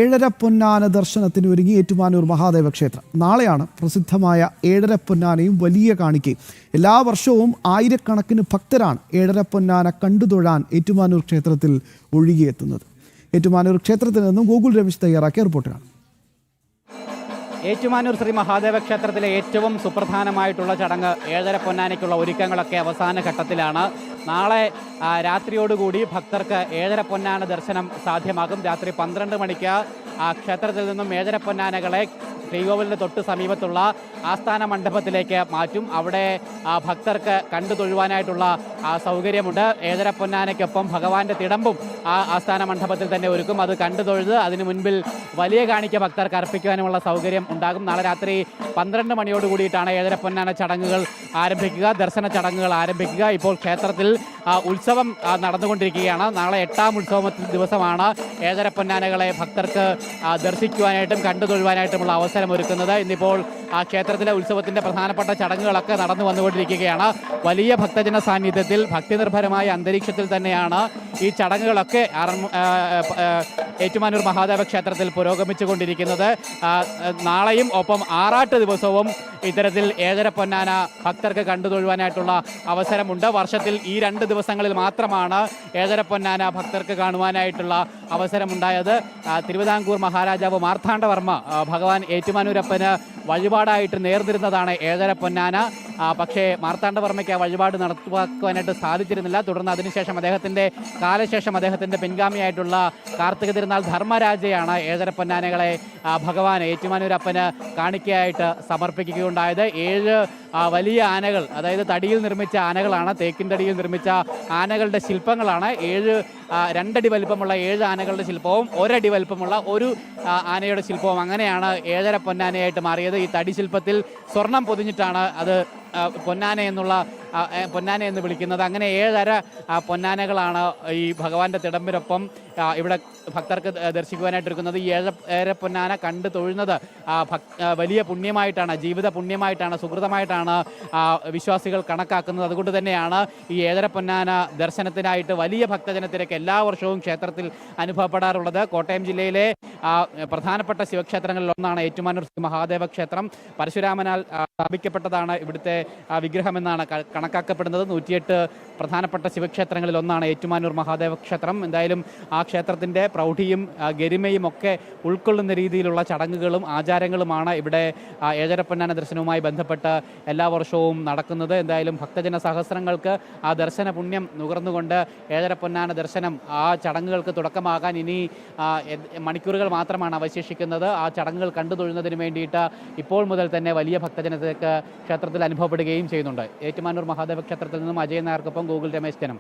ഏഴര പൊന്നാന ദർശനത്തിന് ഒരുങ്ങി ഏറ്റുമാനൂർ മഹാദേവ ക്ഷേത്രം. നാളെയാണ് പ്രസിദ്ധമായ ഏഴര പൊന്നാനയും വലിയ കാണിക്കയും. എല്ലാ വർഷവും ആയിരക്കണക്കിന് ഭക്തരാണ് ഏഴര പൊന്നാന കണ്ടുതൊഴാൻ ഏറ്റുമാനൂർ ക്ഷേത്രത്തിൽ ഒഴുകിയെത്തുന്നത്. ഏറ്റുമാനൂർ ക്ഷേത്രത്തിൽ നിന്നും ഗോകുൽ രമേശ് തയ്യാറാക്കിയ റിപ്പോർട്ടിലാണ്. ഏറ്റുമാനൂർ ശ്രീ മഹാദേവ ക്ഷേത്രത്തിലെ ഏറ്റവും സുപ്രധാനമായിട്ടുള്ള ചടങ്ങ് ഏഴര പൊന്നാനയ്ക്കുള്ള ഒരുക്കങ്ങളൊക്കെ അവസാന ഘട്ടത്തിലാണ്. നാളെ രാത്രിയോടുകൂടി ഭക്തർക്ക് ഏഴര പൊന്നാന ദർശനം സാധ്യമാകും. രാത്രി 12 മണിക്ക് ക്ഷേത്രത്തിൽ നിന്നും ഏഴര പൊന്നാനകളെ ശ്രീകോവിലിന് തൊട്ട് സമീപത്തുള്ള ആസ്ഥാന മണ്ഡപത്തിലേക്ക് മാറ്റും. അവിടെ ഭക്തർക്ക് കണ്ടു തൊഴുവാനായിട്ടുള്ള സൗകര്യമുണ്ട്. ഏഴര പൊന്നാനയ്ക്കൊപ്പം ഭഗവാന്റെ തിടമ്പും ആസ്ഥാന മണ്ഡപത്തിൽ തന്നെ ഒരുക്കും. അത് കണ്ടു തൊഴുത് അതിനു മുൻപിൽ വലിയ കാണിക്ക ഭക്തർക്ക് അർപ്പിക്കുവാനുമുള്ള സൗകര്യം ഉണ്ടാകും. നാളെ രാത്രി 12 മണിയോട് കൂടിയിട്ടാണ് ഏഴര പൊന്നാന ചടങ്ങുകൾ ആരംഭിക്കുക, ദർശന ചടങ്ങുകൾ ആരംഭിക്കുക. ഇപ്പോൾ ക്ഷേത്രത്തിൽ ഉത്സവം നടന്നുകൊണ്ടിരിക്കുകയാണ്. നാളെ 8ാം ഉത്സവ ദിവസമാണ് ഏഴര പൊന്നാനകളെ ഭക്തർക്ക് ദർശിക്കുവാനായിട്ടും കണ്ടു തൊഴുവാനായിട്ടുമുള്ള അവസരം ഒരുക്കുന്നത്. ഇന്നിപ്പോൾ ക്ഷേത്രത്തിലെ ഉത്സവത്തിൻ്റെ പ്രധാനപ്പെട്ട ചടങ്ങുകളൊക്കെ നടന്നു വന്നുകൊണ്ടിരിക്കുകയാണ്. വലിയ ഭക്തജന സാന്നിധ്യത്തിൽ ഭക്തിനിർഭരമായ അന്തരീക്ഷത്തിൽ തന്നെയാണ് ഈ ചടങ്ങുകളൊക്കെ ഏറ്റുമാനൂർ മഹാദേവ ക്ഷേത്രത്തിൽ പുരോഗമിച്ചുകൊണ്ടിരിക്കുന്നത്. നാളെയും ഒപ്പം ആറാട്ട് ദിവസവും ഇത്തരത്തിൽ ഏഴര പൊന്നാന ഭക്തർക്ക് കണ്ടു തൊഴുവാനായിട്ടുള്ള അവസരമുണ്ട്. വർഷത്തിൽ ഈ 2 ദിവസങ്ങളിൽ മാത്രമാണ് ഏഴര പൊന്നാന ഭക്തർക്ക് കാണുവാനായിട്ടുള്ള അവസരമുണ്ടായത്. തിരുവിതാംകൂർ മഹാരാജാവ് മാർത്താണ്ഡവർമ്മ ഭഗവാൻ ഏറ്റുമാനൂരപ്പന് വഴിപാടായിട്ട് നേർന്നിരുന്നതാണ് ഏഴര പൊന്നാന. പക്ഷേ മാർത്താണ്ഡവർമ്മയ്ക്ക് ആ വഴിപാട് നടത്തുവാനായിട്ട് സാധിച്ചിരുന്നില്ല. തുടർന്ന് അതിനുശേഷം കാലശേഷം അദ്ദേഹത്തിൻ്റെ പിൻഗാമിയായിട്ടുള്ള കാർത്തിക തിരുനാൾ ധർമ്മരാജയാണ് ഏഴര പൊന്നാനകളെ ഭഗവാൻ ഏറ്റുമാനൂരപ്പന് കാണിക്കയായിട്ട് സമർപ്പിക്കുകയുണ്ടായത്. 7 വലിയ ആനകൾ, അതായത് തടിയിൽ നിർമ്മിച്ച ആനകളാണ്, തേക്കിൻ തടിയിൽ നിർമ്മിച്ച ആനകളുടെ ശില്പങ്ങളാണ്. 2 അടി വലിപ്പമുള്ള 7 ആനകളുടെ ശില്പവും 1 അടി വലിപ്പമുള്ള ഒരു ആനയുടെ ശില്പവും, അങ്ങനെയാണ് ഏഴര പൊന്നാനയായിട്ട് മാറിയത്. ഈ തടി ശില്പത്തിൽ സ്വർണം പൊതിഞ്ഞിട്ടാണ് അത് പൊന്നാന എന്ന് വിളിക്കുന്നത്. അങ്ങനെ 7 പൊന്നാനകളാണ് ഈ ഭഗവാന്റെ തിടമ്പിനൊപ്പം ഇവിടെ ഭക്തർക്ക് ദർശിക്കുവാനായിട്ടിരിക്കുന്നത്. ഈ ഏഴര പൊന്നാന കണ്ടു തൊഴുന്നത് വലിയ പുണ്യമായിട്ടാണ്, ജീവിത പുണ്യമായിട്ടാണ്, സുഹൃതമായിട്ടാണ് വിശ്വാസികൾ കണക്കാക്കുന്നത്. അതുകൊണ്ട് തന്നെയാണ് ഈ ഏഴര പൊന്നാന ദർശനത്തിനായിട്ട് വലിയ ഭക്തജനത്തിരക്ക് എല്ലാ വർഷവും ക്ഷേത്രത്തിൽ അനുഭവപ്പെടാറുള്ളത്. കോട്ടയം ജില്ലയിലെ പ്രധാനപ്പെട്ട ശിവക്ഷേത്രങ്ങളിൽ ഒന്നാണ് ഏറ്റുമാനൂർ ശ്രീ മഹാദേവ ക്ഷേത്രം. പരശുരാമനാൽ സ്ഥാപിക്കപ്പെട്ടതാണ് ഇവിടുത്തെ വിഗ്രഹമെന്നാണ് കണക്കാക്കപ്പെടുന്നത്. 108 പ്രധാനപ്പെട്ട ശിവക്ഷേത്രങ്ങളിൽ ഒന്നാണ് ഏറ്റുമാനൂർ മഹാദേവ ക്ഷേത്രം. എന്തായാലും ആ ക്ഷേത്രത്തിൻ്റെ പ്രൗഢിയും ഗരിമയും ഒക്കെ ഉൾക്കൊള്ളുന്ന രീതിയിലുള്ള ചടങ്ങുകളും ആചാരങ്ങളുമാണ് ഇവിടെ ഏഴര പൊന്നാന ദർശനവുമായി ബന്ധപ്പെട്ട് എല്ലാ വർഷവും നടക്കുന്നത്. എന്തായാലും ഭക്തജന സഹസ്രങ്ങൾക്ക് ആ ദർശന പുണ്യം നുകർന്നുകൊണ്ട് ഏഴര പൊന്നാന ദർശനം, ആ ചടങ്ങുകൾക്ക് തുടക്കമാകാൻ ഇനി മണിക്കൂറുകൾ മാത്രമാണ് അവശേഷിക്കുന്നത്. ആ ചടങ്ങുകൾ കണ്ടു തൊഴുന്നതിന് വേണ്ടിയിട്ട് ഇപ്പോൾ മുതൽ തന്നെ വലിയ ഭക്തജനത്തിലേക്ക് ക്ഷേത്രത്തിൽ അനുഭവപ്പെടുകയും ചെയ്യുന്നുണ്ട്. ഏറ്റുമാനൂർ മഹാദേവ ക്ഷേത്രത്തിൽ നിന്നും അജയൻ നായർക്കൊപ്പം ഗോകുൽ രമേശ്, ജനം.